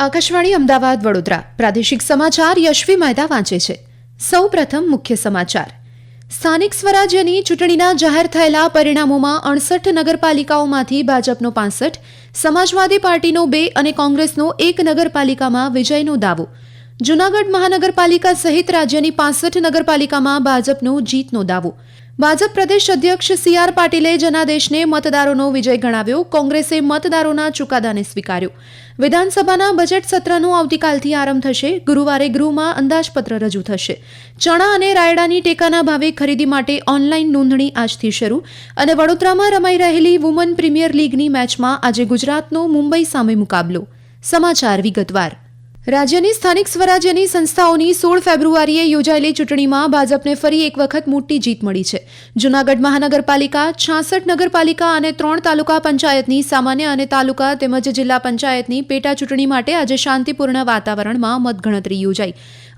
આકાશવાણી અમદાવાદ વડોદરા પ્રાદેશિક સમાચાર યશવી મહેતા વાંચે છે. સૌપ્રથમ મુખ્ય સમાચાર. સ્થાનિક સ્વરાજ્યની ચૂંટણીના જાહેર થયેલા પરિણામોમાં 68 નગરપાલિકાઓમાંથી ભાજપનો 65, સમાજવાદી પાર્ટીનો 2 અને કોંગ્રેસનો 1 નગરપાલિકામાં વિજયનો દાવો. જૂનાગઢ મહાનગરપાલિકા સહિત રાજ્યની 65 નગરપાલિકામાં ભાજપનો જીતનો દાવો. ભાજપ પ્રદેશ અધ્યક્ષ CR પાટીલે જનાદેશને મતદારોનો વિજય ગણાવ્યો. કોંગ્રેસે મતદારોના ચુકાદાને સ્વીકાર્યો. વિધાનસભાના બજેટ સત્રનો આવતીકાલથી આરંભ થશે. ગુરુવારે ગૃહમાં અંદાજપત્ર રજૂ થશે. ચણા અને રાયડાની ટેકાના ભાવે ખરીદી માટે ઓનલાઈન નોંધણી આજથી શરૂ. અને વડોદરામાં રમાઈ રહેલી વુમન પ્રીમિયર લીગની મેચમાં આજે ગુજરાતનો મુંબઈ સામે મુકાબલો. સમાચાર વિગતવાર. રાજ્યની સ્થાનિક સ્વરાજ્યની સંસ્થાઓની 16 ફેબ્રુઆરીએ યોજાયેલી ચૂંટણીમાં ભાજપને ફરી એક વખત મોટી જીત મળી છે. જૂનાગઢ મહાનગરપાલિકા, 66 નગરપાલિકા અને 3 તાલુકા પંચાયતની સામાન્ય અને તાલુકા તેમજ જિલ્લા પંચાયતની પેટા ચૂંટણી માટે આજે શાંતિપૂર્ણ વાતાવરણમાં મતગણતરી યોજાઈ.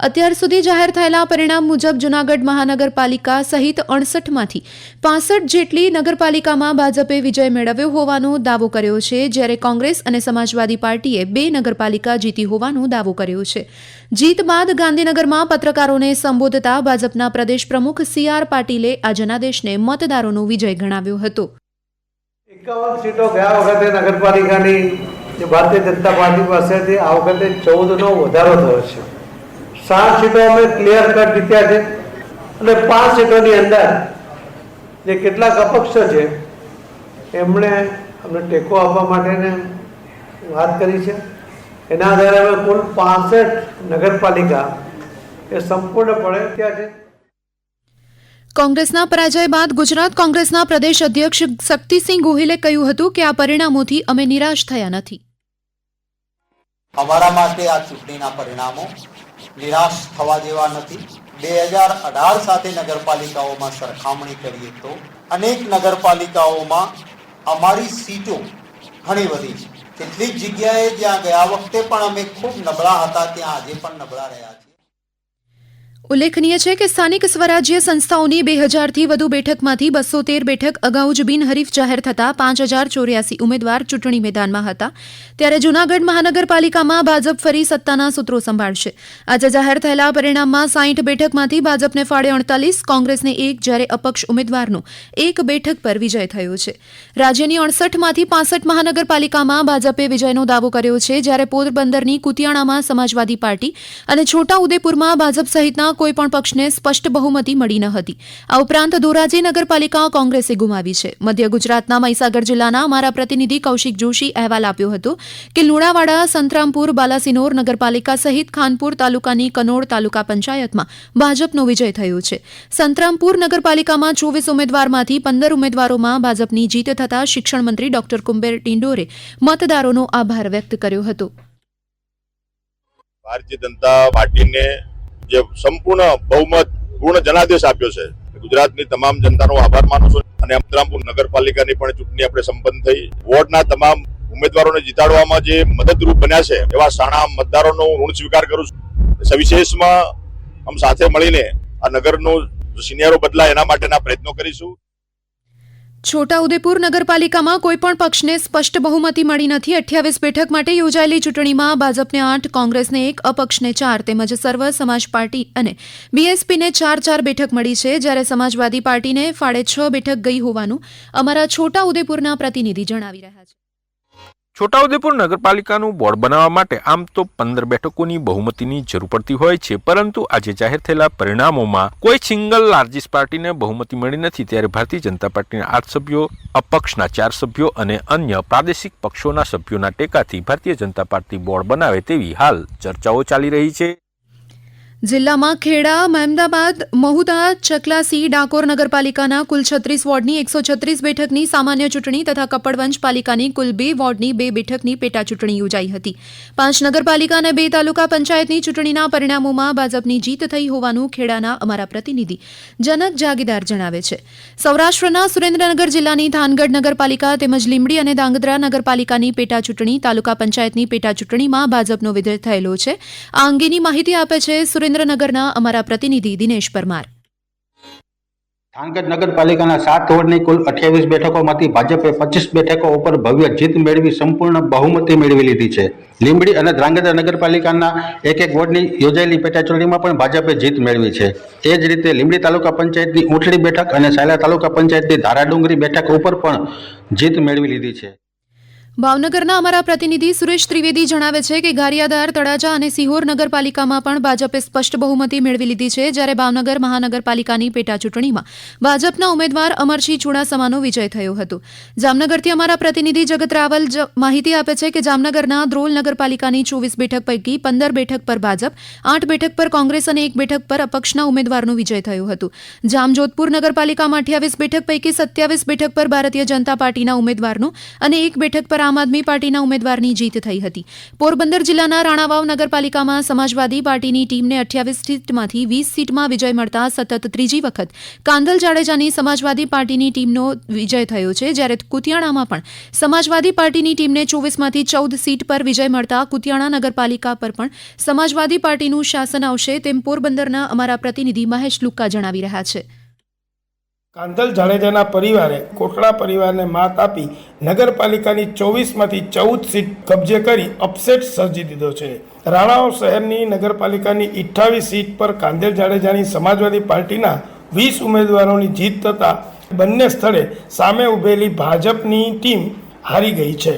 અત્યાર સુધી જાહેર થયેલા પરિણામ મુજબ જૂનાગઢ મહાનગરપાલિકા સહિત 68માંથી 65 જેટલી નગરપાલિકામાં ભાજપે વિજય મેળવ્યો હોવાનો દાવો કર્યો છે, જ્યારે કોંગ્રેસ અને સમાજવાદી પાર્ટીએ 2 નગરપાલિકા જીતી હોવાનો દાવો કર્યો છે. જીત બાદ ગાંધીનગરમાં પત્રકારોને સંબોધતા ભાજપના પ્રદેશ પ્રમુખ CR પાટીલે આ જનાદેશને મતદારોનો વિજય ગણાવ્યો હતો. 51 સીટો ગયા વખતે નગરપાલિકાની જે ભારતીય જનતા પાર્ટી પાસેથી આ વખતે 14નો વધારો થયો છે. 7 સીટો અમે ક્લિયર કટ જીત્યા છે અને 5 સીટોની અંદર જે કેટલાક અપક્ષ છે એમણે અમને ટેકો આપવા માટેને વાત કરી છે. એના આધારે અમે કુલ 65 નગરપાલિકા એ સંપૂર્ણપણે ત્યાં છે. કોંગ્રેસના પરાજય બાદ ગુજરાત કોંગ્રેસના પ્રદેશ અધ્યક્ષ શક્તિસિંહ ગોહિલે કહ્યું હતું કે આ પરિણામોથી અમે નિરાશ થયા નથી. અમારા માટે આ ચૂંટણીના પરિણામો નિરાશ થવા જેવા નથી. 2018 સાથે નગરપાલિકાઓમાં સરખામણી કરીએ તો અનેક નગરપાલિકાઓમાં અમારી સીટો ઘણી વધી છે. કેટલીક જગ્યાએ જ્યાં ગયા વખતે પણ અમે ખૂબ નબળા હતા ત્યાં આજે પણ નબળા રહ્યા છીએ. ઉલ્લેખનીય છે કે સ્થાનિક સ્વરાજ્ય સંસ્થાઓની 2000થી વધુ બેઠકમાંથી 213 બેઠક અગાઉ જ બિનહરીફ જાહેર થતા 5084 ઉમેદવાર ચૂંટણી મેદાનમાં હતા. ત્યારે જૂનાગઢ મહાનગરપાલિકામાં ભાજપ ફરી સત્તાના સૂત્રો સંભાળશે. આજે જાહેર થયેલા પરિણામમાં 60 બેઠકમાંથી ભાજપને ફાળે 48, કોંગ્રેસને 1, જ્યારે અપક્ષ ઉમેદવારનો 1 બેઠક પર વિજય થયો છે. રાજ્યની 68માંથી 65 મહાનગરપાલિકામાં ભાજપે વિજયનો દાવો કર્યો છે, જ્યારે પોરબંદરની કુતિયાણામાં સમાજવાદી પાર્ટી અને છોટા ઉદેપુરમાં ભાજપ સહિતના કોઈપણ પક્ષને સ્પષ્ટ બહુમતી મળી ન હતી. આ ઉપરાંત ધોરાજી નગરપાલિકા કોંગ્રેસે ગુમાવી છે. મધ્ય ગુજરાતના મહીસાગર જિલ્લાના અમારા પ્રતિનિધિ કૌશિક જોશી અહેવાલ આપ્યો હતો કે લુણાવાડા, સંતરામપુર, બાલાસિનોર નગરપાલિકા સહિત ખાનપુર તાલુકાની કનોડ તાલુકા પંચાયતમાં ભાજપનો વિજય થયો છે. સંતરામપુર નગરપાલિકામાં 24 ઉમેદવારમાંથી 15 ઉમેદવારોમાં ભાજપની જીત થતાં શિક્ષણ મંત્રી ડોક્ટર કુંબેર ડિંડોરે મતદારોનો આભાર વ્યક્ત કર્યો હતો. ભારતીય જનતા પાર્ટીને જે સંપૂર્ણ બહુમત પૂર્ણ જનાદેશ આપ્યો છે, ગુજરાતની તમામ જનતાનો આભાર માનું છું. અને સંતરામપુર નગરપાલિકાની પણ ચૂંટણી આપણે સંપન્ન થઈ. વોર્ડના તમામ ઉમેદવારોને જીતાડવામાં જે મદદરૂપ બન્યા છે એવા સાણા મતદારોનો ઋણ સ્વીકાર કરું છું. સવિશેષમાં આમ સાથે મળીને આ નગરનો સિનિયરો બદલાય એના માટેના પ્રયત્નો કરીશું. છોટા ઉદેપુર નગરપાલિકામાં કોઈપણ પક્ષને સ્પષ્ટ બહુમતી મળી નથી. 28 બેઠક માટે યોજાયેલી ચૂંટણીમાં ભાજપને 8, કોંગ્રેસને 1, અપક્ષને 4 તેમજ સર્વ સમાજ પાર્ટી અને BSPને 4 બેઠક મળી છે, જ્યારે સમાજવાદી પાર્ટીને ફાળે 6 બેઠક ગઈ હોવાનું અમારા છોટા ઉદેપુરના પ્રતિનિધિ જણાવી રહ્યા છે. છોટાઉદેપુર નગરપાલિકાનું બોર્ડ બનાવવા માટે આમ તો 15 બેઠકોની બહુમતીની જરૂર પડતી હોય છે, પરંતુ આજે જાહેર થયેલા પરિણામોમાં કોઈ સિંગલ લાર્જેસ્ટ પાર્ટીને બહુમતી મળી નથી. ત્યારે ભારતીય જનતા પાર્ટીના 8 સભ્યો, અપક્ષના 4 સભ્યો અને અન્ય પ્રાદેશિક પક્ષોના સભ્યોના ટેકાથી ભારતીય જનતા પાર્ટી બોર્ડ બનાવે તેવી હાલ ચર્ચાઓ ચાલી રહી છે. જિલ્લામાં ખેડા, મહેમદાબાદ, મહુધા, ચકલાસી, ડાકોર નગરપાલિકાના કુલ 36 વોર્ડની 136 બેઠકની સામાન્ય ચૂંટણી તથા કપડવંજ પાલિકાની કુલ 2 વોર્ડની 2 બેઠકની પેટા ચૂંટણી યોજાઈ હતી. 5 નગરપાલિકા અને 2 તાલુકા પંચાયતની ચૂંટણીના પરિણામોમાં ભાજપની જીત થઈ હોવાનું ખેડાના અમારા પ્રતિનિધિ જનક જાગીદાર જણાવે છે. સૌરાષ્ટ્રના સુરેન્દ્રનગર જિલ્લાની થાનગઢ નગરપાલિકા તેમજ લીંબડી અને ધાંગધ્રા નગરપાલિકાની પેટા ચૂંટણી, તાલુકા પંચાયતની પેટા ચૂંટણીમાં ભાજપનો વિજય થયેલો છે. આ અંગેની માહિતી આપે છે સુરેન્દ્રનગરના અમારા પ્રતિનિધિ દિનેશ પરમાર. થાનગઢ નગરપાલિકાના 7 વોર્ડની કુલ 28 બેઠકોમાંથી ભાજપે 25 બેઠકો ઉપર ભવ્ય જીત મેળવી સંપૂર્ણ બહુમતી મેળવી લીધી છે. લીંબડી અને ધ્રાંગધ્રા નગરપાલિકાના એક વોર્ડની યોજાયેલી પેટાચૂંટણીમાં પણ ભાજપે જીત મેળવી છે. એ જ રીતે લીંબડી તાલુકા પંચાયતની ઊંટડી બેઠક અને સાયલા તાલુકા પંચાયતની ધારાડુંગરી બેઠક ઉપર પણ જીત મેળવી લીધી છે. ભાવનગરના અમારા પ્રતિનિધિ સુરેશ ત્રિવેદી જણાવે છે કે ગારિયાધાર, તળાજા અને સિહોર નગરપાલિકામાં પણ ભાજપે સ્પષ્ટ બહુમતી મેળવી લીધી છે, જ્યારે ભાવનગર મહાનગરપાલિકાની પેટાચૂંટણીમાં ભાજપના ઉમેદવાર અમરસિંહ ચુડાસમાનો વિજય થયો હતો. જામનગરથી અમારા પ્રતિનિધિ જગત રાવલ માહિતી આપે છે કે જામનગરના ધ્રોલ નગરપાલિકાની 24 બેઠક પૈકી 15 બેઠક પર ભાજપ, 8 બેઠક પર કોંગ્રેસ અને 1 બેઠક પર અપક્ષના ઉમેદવારનો વિજય થયો હતો. જામજોધપુર નગરપાલિકામાં 28 બેઠક પૈકી 27 બેઠક પર ભારતીય જનતા પાર્ટીના ઉમેદવારનો અને 1 બેઠક પર આમ આદમી પાર્ટીના ઉમેદવારની જીત થઈ હતી. પોરબંદર જિલ્લાના રાણાવાવ નગરપાલિકામાં સમાજવાદી પાર્ટીની ટીમને 28 સીટમાંથી 20 સીટમાં વિજય મળતા સતત ત્રીજી વખત કાંદલ જાડેજાની સમાજવાદી પાર્ટીની ટીમનો વિજય થયો છે, જ્યારે કુતિયાણામાં પણ સમાજવાદી પાર્ટીની ટીમને 24માંથી 14 સીટ પર વિજય મળતા કુતિયાણા નગરપાલિકા પર પણ સમાજવાદી પાર્ટીનું શાસન આવશે, તેમ પોરબંદરના અમારા પ્રતિનિધિ મહેશ લુક્કા જણાવી રહ્યા છે. કાંદલ જાડેજાના પરિવારે કોટડા પરિવારને માત આપી નગરપાલિકાની 24માંથી 14 સીટ કબજે કરી અપસેટ સર્જી દીધો છે. રાણાવાવ શહેરની નગરપાલિકાની 28 સીટ પર કાંદલ જાડેજાની સમાજવાદી પાર્ટીના 20 ઉમેદવારોની જીત થતાં બંને સ્થળે સામે ઉભેલી ભાજપની ટીમ હારી ગઈ છે.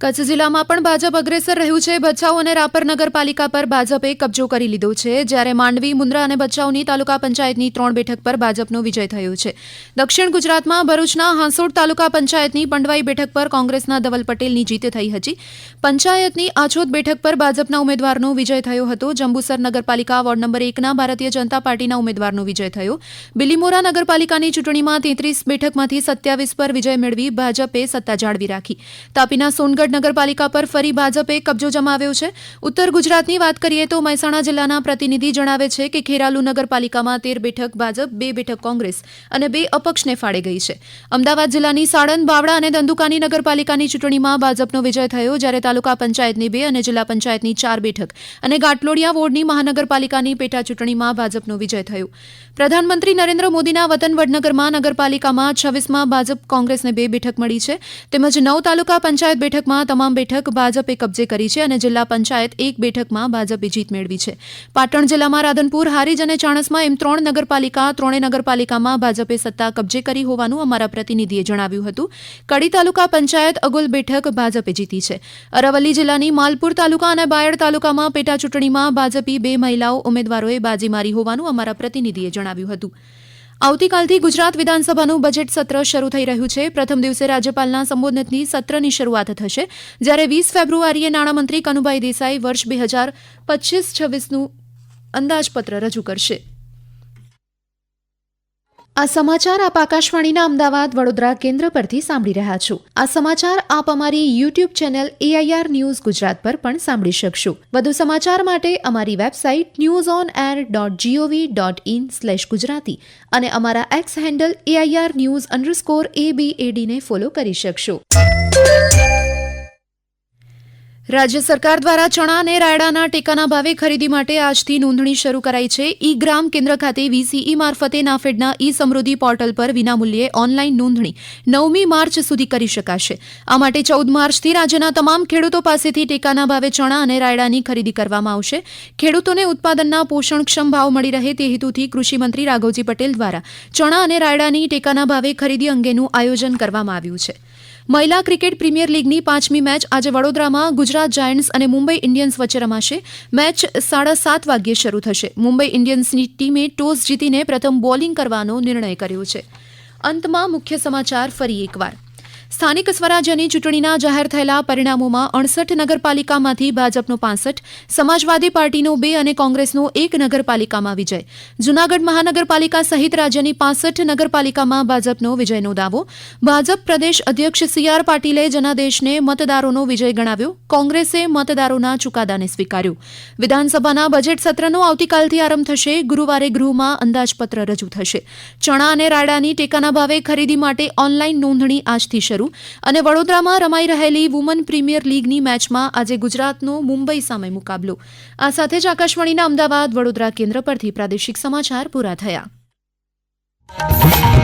કચ્છ જિલ્લામાં પણ ભાજપ અગ્રેસર રહ્યું છે. ભચાઉ અને રાપર નગરપાલિકા પર ભાજપે કબજો કરી લીધો છે, જ્યારે માંડવી, મુન્દ્રા અને ભચાઉની તાલુકા પંચાયતની 3 બેઠક પર ભાજપનો વિજય થયો છે. દક્ષિણ ગુજરાતમાં ભરૂચના હાંસોડ તાલુકા પંચાયતની પંડવાઈ બેઠક પર કોંગ્રેસના ધવલ પટેલની જીત થઈ હતી. પંચાયતની આછોદ બેઠક પર ભાજપના ઉમેદવારનો વિજય થયો હતો. જંબુસર નગરપાલિકા વોર્ડ નંબર 1ના ભારતીય જનતા પાર્ટીના ઉમેદવારનો વિજય થયો. બિલીમોરા નગરપાલિકાની ચૂંટણીમાં 33 બેઠકમાંથી 27 પર વિજય મેળવી ભાજપે સત્તા જાળવી રાખી. તાપીના સોનગઢ નગરપાલિકા પર ફરી ભાજપે કબજો જમાવ્યો છે. ઉત્તર ગુજરાતની વાત કરીએ તો મહેસાણા જિલ્લાના પ્રતિનિધિ જણાવે છે કે ખેરાલુ નગરપાલિકામાં 13 બેઠક ભાજપ, 2 બેઠક કોંગ્રેસ અને 2 અપક્ષને ફાળે ગઈ છે. અમદાવાદ જિલ્લાની સાણંદ, બાવળા અને ધંધુકાની નગરપાલિકાની ચૂંટણીમાં ભાજપનો વિજય થયો, જ્યારે તાલુકા પંચાયતની 2 અને જિલ્લા પંચાયતની 4 બેઠક અને ગાટલોડિયા વોર્ડની મહાનગરપાલિકાની પેટાચૂંટણીમાં ભાજપનો વિજય થયો. પ્રધાનમંત્રી નરેન્દ્ર મોદીના વતન વડનગરમાં નગરપાલિકામાં 26માં ભાજપ કોંગ્રેસને 2 બેઠક મળી છે, તેમજ 9 તાલુકા પંચાયત બેઠકમાં તમામ બેઠક ભાજપે કબજે કરી છે અને જિલ્લા પંચાયત 1 બેઠકમાં ભાજપે જીત મેળવી છે. પાટણ જિલ્લામાં રાધનપુર, હારીજ અને ચાણસ્મા એમ 3 નગરપાલિકા, 3 નગરપાલિકામાં ભાજપે સત્તા કબજે કરી હોવાનું અમારા પ્રતિનિધિએ જણાવ્યું હતું. કડી તાલુકા પંચાયત અગોલ બેઠક ભાજપે જીતી છે. અરવલ્લી જિલ્લાની માલપુર તાલુકા અને બાયડ તાલુકામાં પેટાચૂંટણીમાં ભાજપી 2 મહિલાઓ ઉમેદવારોએ બાજી મારી હોવાનું અમારા પ્રતિનિધિએ જણાવ્યું હતું. આવતીકાલથી ગુજરાત વિધાનસભાનું બજેટ સત્ર શરૂ થઈ રહ્યું છે. પ્રથમ દિવસે રાજ્યપાલના સંબોધનથી સત્રની શરૂઆત થશે, જ્યારે 20 ફેબ્રુઆરીએ નાણામંત્રી કનુભાઈ દેસાઈ વર્ષ 2025-26નું અંદાજપત્ર રજૂ કરશે. આ સમાચાર આપ આકાશવાણીના અમદાવાદ વડોદરા કેન્દ્ર પરથી સાંભળી રહ્યા છો. આ સમાચાર આપ અમારી YouTube channel AIR news Gujarat પર પણ સાંભળી શકશો. વધુ સમાચાર માટે અમારી વેબસાઇટ newsonair.gov.in/gujarati અને અમારા એક્સ હેન્ડલ AIR_news_ABAD ને ફોલો કરી શકશો. રાજ્ય સરકાર દ્વારા ચણા અને રાયડાના ટેકાના ભાવે ખરીદી માટે આજથી નોંધણી શરૂ કરાઈ છે. ઈ-ગ્રામ કેન્દ્ર ખાતે VCE મારફતે નાફેડના ઈ-સમૃદ્ધિ પોર્ટલ પર વિનામૂલ્યે ઓનલાઈન નોંધણી 9મી માર્ચ સુધી કરી શકાશે. આ માટે 14 માર્ચથી રાજ્યના તમામ ખેડૂતો પાસેથી ટેકાના ભાવે ચણા અને રાયડાની ખરીદી કરવામાં આવશે. ખેડૂતોને ઉત્પાદનના પોષણક્ષમ ભાવ મળી રહે તે હેતુથી કૃષિમંત્રી રાઘવજી પટેલ દ્વારા ચણા અને રાયડાની ટેકાના ભાવે ખરીદી અંગેનું આયોજન કરવામાં આવ્યું છે. મહિલા ક્રિકેટ પ્રીમિયર લીગની 5મી મેચ આજે વડોદરામાં ગુજરાત જાયન્ટ્સ અને મુંબઈ ઇન્ડિયન્સ વચ્ચે રમાશે. મેચ 7:30 વાગ્યે શરૂ થશે. મુંબઈ ઇન્ડિયન્સની ટીમે ટોસ જીતીને પ્રથમ બોલિંગ કરવાનો નિર્ણય કર્યો છે. અંતમાં મુખ્ય સમાચાર ફરી એકવાર. સ્થાનિક સ્વરાજ્યની ચૂંટણીના જાહેર થયેલા પરિણામોમાં 68 નગરપાલિકામાંથી ભાજપનો 65, સમાજવાદી પાર્ટીનો 2 અને કોંગ્રેસનો 1 નગરપાલિકામાં વિજય. જૂનાગઢ મહાનગરપાલિકા સહિત રાજ્યની 65 નગરપાલિકામાં ભાજપનો વિજયનો દાવો. ભાજપ પ્રદેશ અધ્યક્ષ CR પાટીલે જનાદેશને મતદારોનો વિજય ગણાવ્યો. કોંગ્રેસે મતદારોના ચુકાદાને સ્વીકાર્યો. વિધાનસભાના બજેટ સત્રનો આવતીકાલથી આરંભ થશે. ગુરુવારે ગૃહમાં અંદાજપત્ર રજૂ થશે. ચણા અને રાયડાની ટેકાના ભાવે ખરીદી માટે ઓનલાઈન નોંધણી આજથી શરૂ. અને વડોદરામાં રમાઈ રહેલી વુમન પ્રીમિયર લીગની મેચમાં આજે ગુજરાતનો મુંબઈ સામે મુકાબલો. આ સાથે જ આકાશવાણીના અમદાવાદ વડોદરા કેન્દ્ર પરથી પ્રાદેશિક સમાચાર પૂરા થયા. છે.